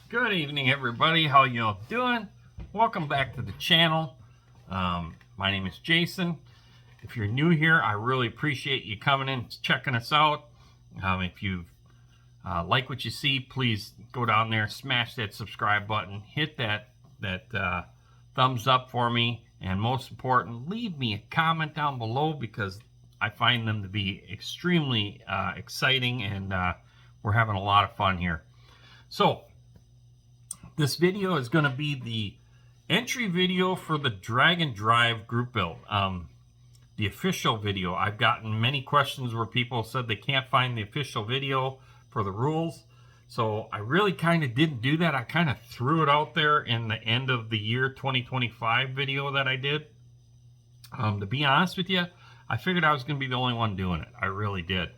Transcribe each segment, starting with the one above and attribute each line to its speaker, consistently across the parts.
Speaker 1: Good evening, everybody. How y'all doing? Welcome back to the channel. My name is Jason. If you're new here, I really appreciate you coming in, checking us out. If you like what you see, please go down there, smash that subscribe button, hit that thumbs up for me, and most important, leave me a comment down below because I find them to be extremely exciting, and we're having a lot of fun here. So this video is going to be the entry video for the Drag and Drive group build, the official video. I've gotten many questions where people said they can't find the official video for the rules, so I really kind of didn't do that. I kind of threw it out there in the end of the year 2025 video that I did. To be honest with you, I figured I was going to be the only one doing it. I really did.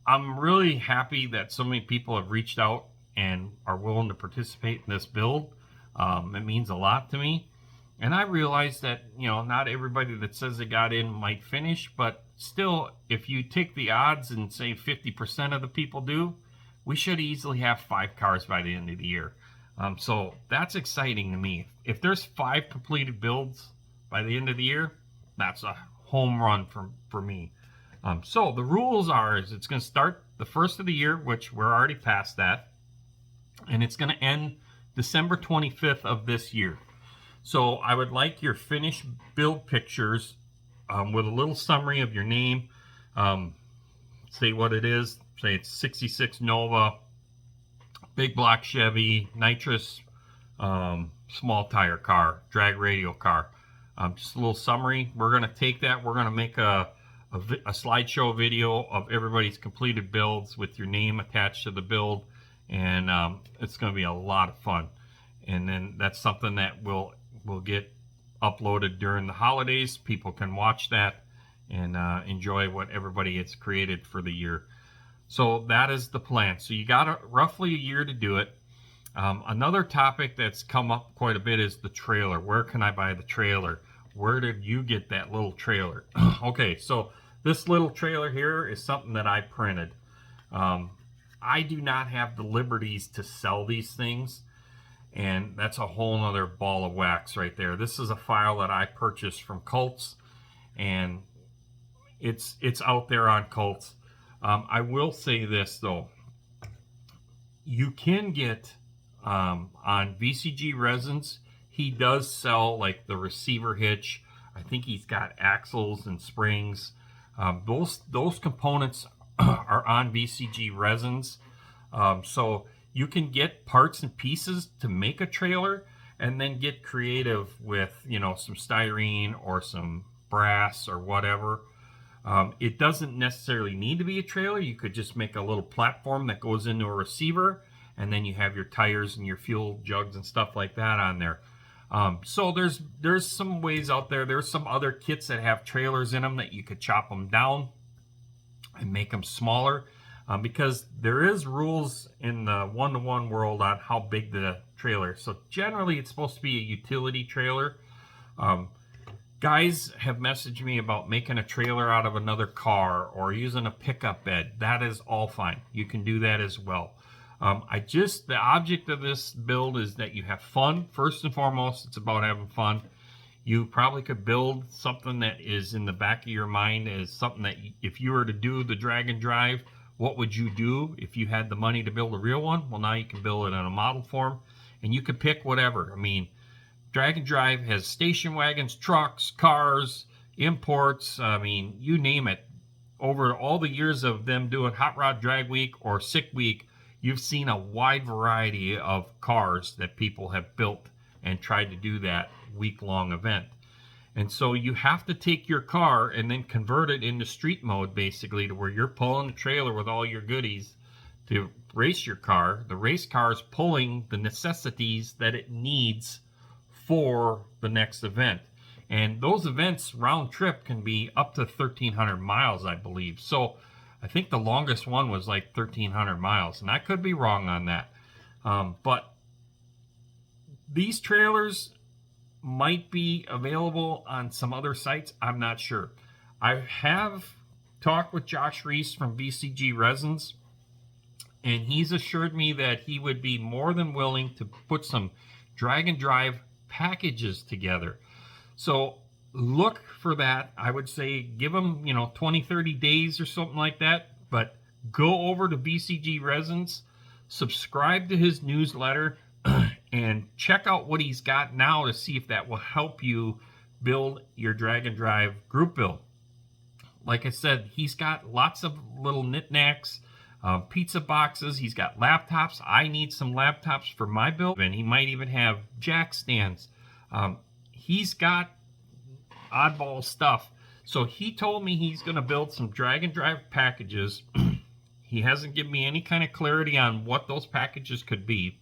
Speaker 1: I'm really happy that so many people have reached out and are willing to participate in this build. It means a lot to me. And I realize that, you know, not everybody that says they got in might finish, but still, if you take the odds and say 50% of the people do, we should easily have 5 cars by the end of the year. So that's exciting to me. If there's 5 completed builds by the end of the year, that's a home run for me. So the rules are, is it's going to start the first of the year, which we're already past that, and it's going to end December 25th of this year. So I would like your finished build pictures with a little summary of your name. Say what it is. Say it's 66 Nova, big block Chevy, nitrous, small tire car, drag radial car. Just a little summary. We're going to take that. We're going to make a slideshow video of everybody's completed builds with your name attached to the build, and it's going to be a lot of fun. And then that's something that will get uploaded during the holidays. People can watch that and enjoy what everybody has created for the year. So that is the plan. So you got roughly a year to do it. Another topic that's come up quite a bit is the trailer. Where can I buy the trailer? Where did you get that little trailer? Okay, so this little trailer here is something that I printed. I do not have the liberties to sell these things, and that's a whole nother ball of wax right there. This is a file that I purchased from Cults, and it's out there on Cults. I will say this though, you can get on VCG Resins, he does sell like the receiver hitch. I think he's got axles and springs. Those components are on VCG Resins. So you can get parts and pieces to make a trailer and then get creative with, you know, some styrene or some brass or whatever. It doesn't necessarily need to be a trailer. You could just make a little platform that goes into a receiver, and then you have your tires and your fuel jugs and stuff like that on there. So there's some ways out there. There's some other kits that have trailers in them that you could chop them down and make them smaller, because there is rules in the one-to-one world on how big the trailer is. So generally it's supposed to be a utility trailer. Guys have messaged me about making a trailer out of another car or using a pickup bed. That is all fine. You can do that as well. The object of this build is that you have fun. First and foremost, it's about having fun. You probably could build something that is in the back of your mind as something that if you were to do the Drag and Drive, what would you do if you had the money to build a real one? Well, now you can build it in a model form, and you could pick whatever. I mean, Drag and Drive has station wagons, trucks, cars, imports, I mean, you name it. Over all the years of them doing Hot Rod Drag Week or Sick Week, you've seen a wide variety of cars that people have built and tried to do that week-long event. And so you have to take your car and then convert it into street mode, basically, to where you're pulling the trailer with all your goodies to race your car. The race car is pulling the necessities that it needs for the next event. And those events round trip can be up to 1,300 miles, I believe. So I think the longest one was like 1,300 miles, and I could be wrong on that. But these trailers might be available on some other sites. I'm not sure. I have talked with Josh Reese from VCG Resins, and he's assured me that he would be more than willing to put some drag and drive packages together. So look for that. I would say give him, 20, 30 days or something like that. But go over to VCG Resins, subscribe to his newsletter, and check out what he's got now to see if that will help you build your drag and drive group build. Like I said, he's got lots of little knickknacks, pizza boxes. He's got laptops. I need some laptops for my build, and he might even have jack stands. He's got oddball stuff. So he told me he's going to build some drag and drive packages. He hasn't given me any kind of clarity on what those packages could be.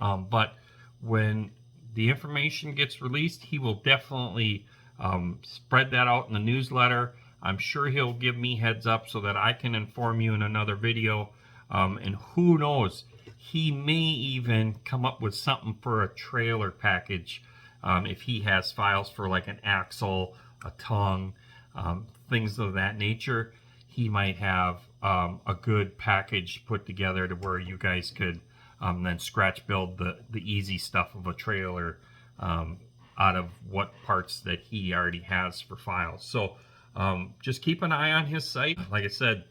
Speaker 1: But when the information gets released, he will definitely spread that out in the newsletter. I'm sure he'll give me heads up so that I can inform you in another video. And who knows, he may even come up with something for a trailer package. If he has files for like an axle, a tongue, things of that nature, he might have a good package put together to where you guys could then scratch build the easy stuff of a trailer out of what parts that he already has for files. So just keep an eye on his site. Like I said,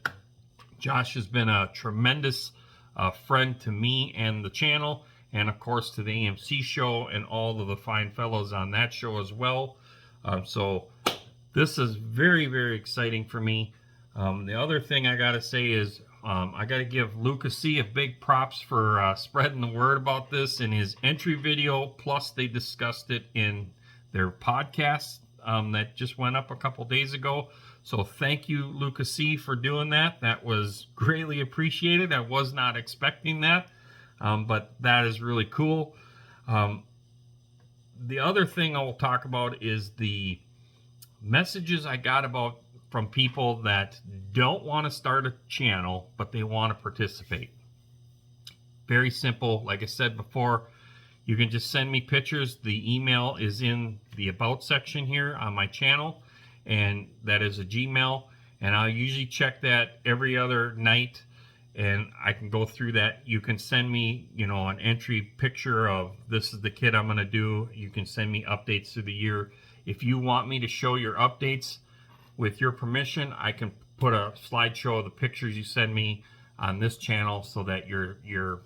Speaker 1: Josh has been a tremendous friend to me and the channel, and of course to the AMC show and all of the fine fellows on that show as well. So this is very, very exciting for me. The other thing I got to say is I got to give Lucas C a big props for spreading the word about this in his entry video. Plus, they discussed it in their podcast that just went up a couple days ago. So thank you, Lucas C, for doing that. That was greatly appreciated. I was not expecting that, but that is really cool. The other thing I will talk about is the messages I got from people that don't want to start a channel, but they want to participate. Very simple. Like I said before, you can just send me pictures. The email is in the About section here on my channel, and that is a Gmail. And I'll usually check that every other night, and I can go through that. You can send me, an entry picture of this is the kit I'm going to do. You can send me updates through the year. If you want me to show your updates, with your permission, I can put a slideshow of the pictures you send me on this channel so that your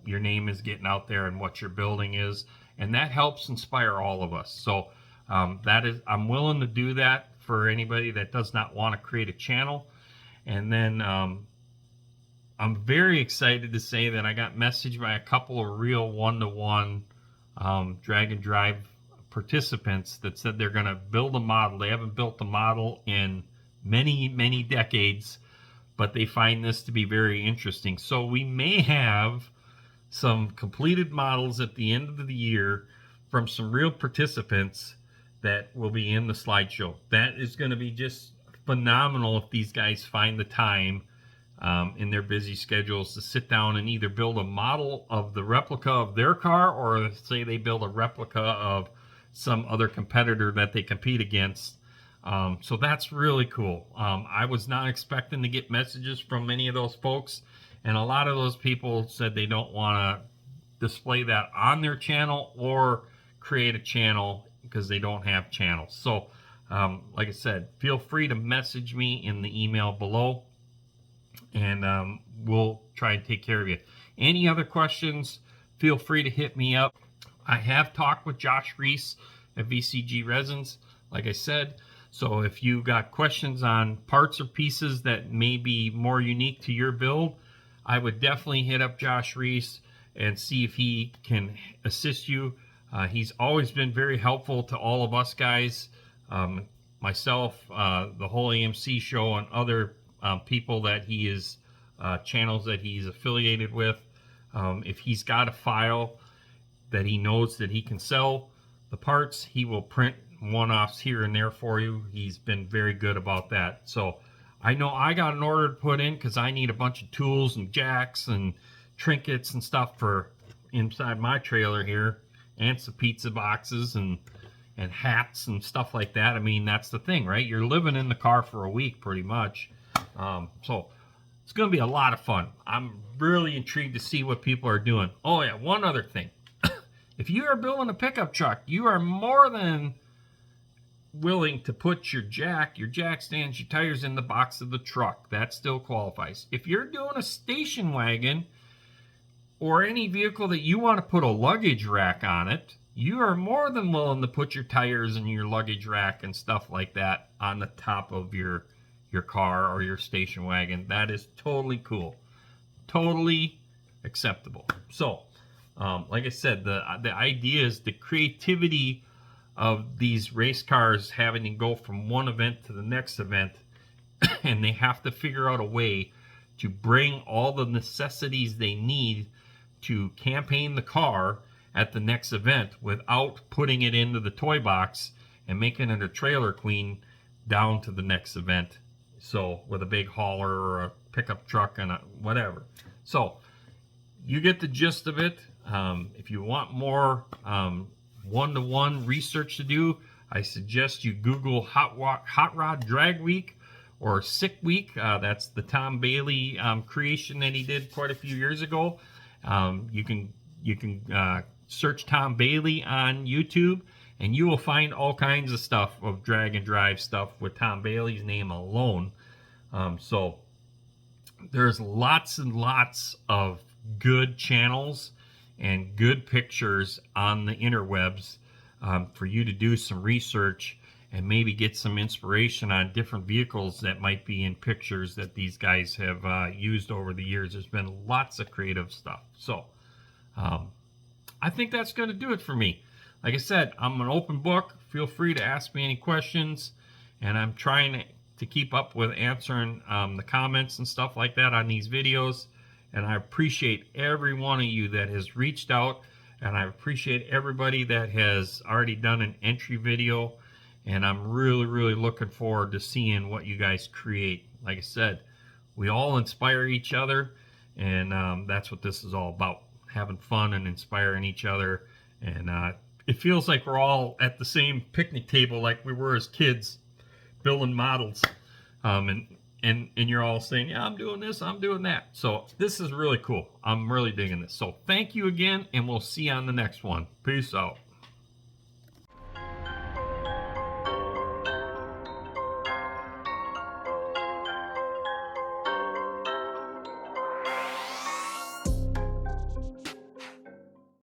Speaker 1: name is getting out there and what your building is, and that helps inspire all of us. So I'm willing to do that for anybody that does not want to create a channel. And then I'm very excited to say that I got messaged by a couple of real one-to-one drag and drive participants that said they're going to build a model. They haven't built a model in many, many decades, but they find this to be very interesting. So we may have some completed models at the end of the year from some real participants that will be in the slideshow. That is going to be just phenomenal if these guys find the time in their busy schedules to sit down and either build a model of the replica of their car, or say they build a replica of some other competitor that they compete against. So that's really cool. I was not expecting to get messages from many of those folks, and a lot of those people said they don't want to display that on their channel or create a channel because they don't have channels. So like I said, feel free to message me in the email below, and we'll try and take care of you. Any other questions, feel free to hit me up. I have talked with Josh Reese at VCG Resins, like I said. So if you got questions on parts or pieces that may be more unique to your build, I would definitely hit up Josh Reese and see if he can assist you. He's always been very helpful to all of us guys, myself, the whole AMC show, and other people that he has channels that he's affiliated with. If he's got a file that he knows that he can sell the parts, he will print one-offs here and there for you. He's been very good about that. So I know I got an order to put in because I need a bunch of tools and jacks and trinkets and stuff for inside my trailer here, and some pizza boxes and hats and stuff like that. I mean, that's the thing, right? You're living in the car for a week pretty much. So it's going to be a lot of fun. I'm really intrigued to see what people are doing. Oh yeah, one other thing. If you are building a pickup truck, you are more than willing to put your jack stands, your tires in the box of the truck. That still qualifies. If you're doing a station wagon or any vehicle that you want to put a luggage rack on it, you are more than willing to put your tires and your luggage rack and stuff like that on the top of your car or your station wagon. That is totally cool. Totally acceptable. So, like I said, the idea is the creativity of these race cars having to go from one event to the next event, and they have to figure out a way to bring all the necessities they need to campaign the car at the next event without putting it into the toy box and making it a trailer queen down to the next event. So with a big hauler or a pickup truck and whatever. So you get the gist of it. If you want more one-to-one research to do, I suggest you Google Hot Rod Drag Week or Sick Week. That's the Tom Bailey creation that he did quite a few years ago. You can search Tom Bailey on YouTube, and you will find all kinds of stuff of drag and drive stuff with Tom Bailey's name alone. So there's lots and lots of good channels and good pictures on the interwebs for you to do some research and maybe get some inspiration on different vehicles that might be in pictures that these guys have used over the years. There's been lots of creative stuff. So I think that's going to do it for me. Like I said, I'm an open book. Feel free to ask me any questions, and I'm trying to keep up with answering the comments and stuff like that on these videos. And I appreciate every one of you that has reached out, and I appreciate everybody that has already done an entry video. And I'm really, really looking forward to seeing what you guys create. Like I said, we all inspire each other, and that's what this is all about, having fun and inspiring each other. And it feels like we're all at the same picnic table like we were as kids, building models. And you're all saying, yeah, I'm doing this, I'm doing that. So this is really cool. I'm really digging this. So thank you again, and we'll see you on the next one. Peace out.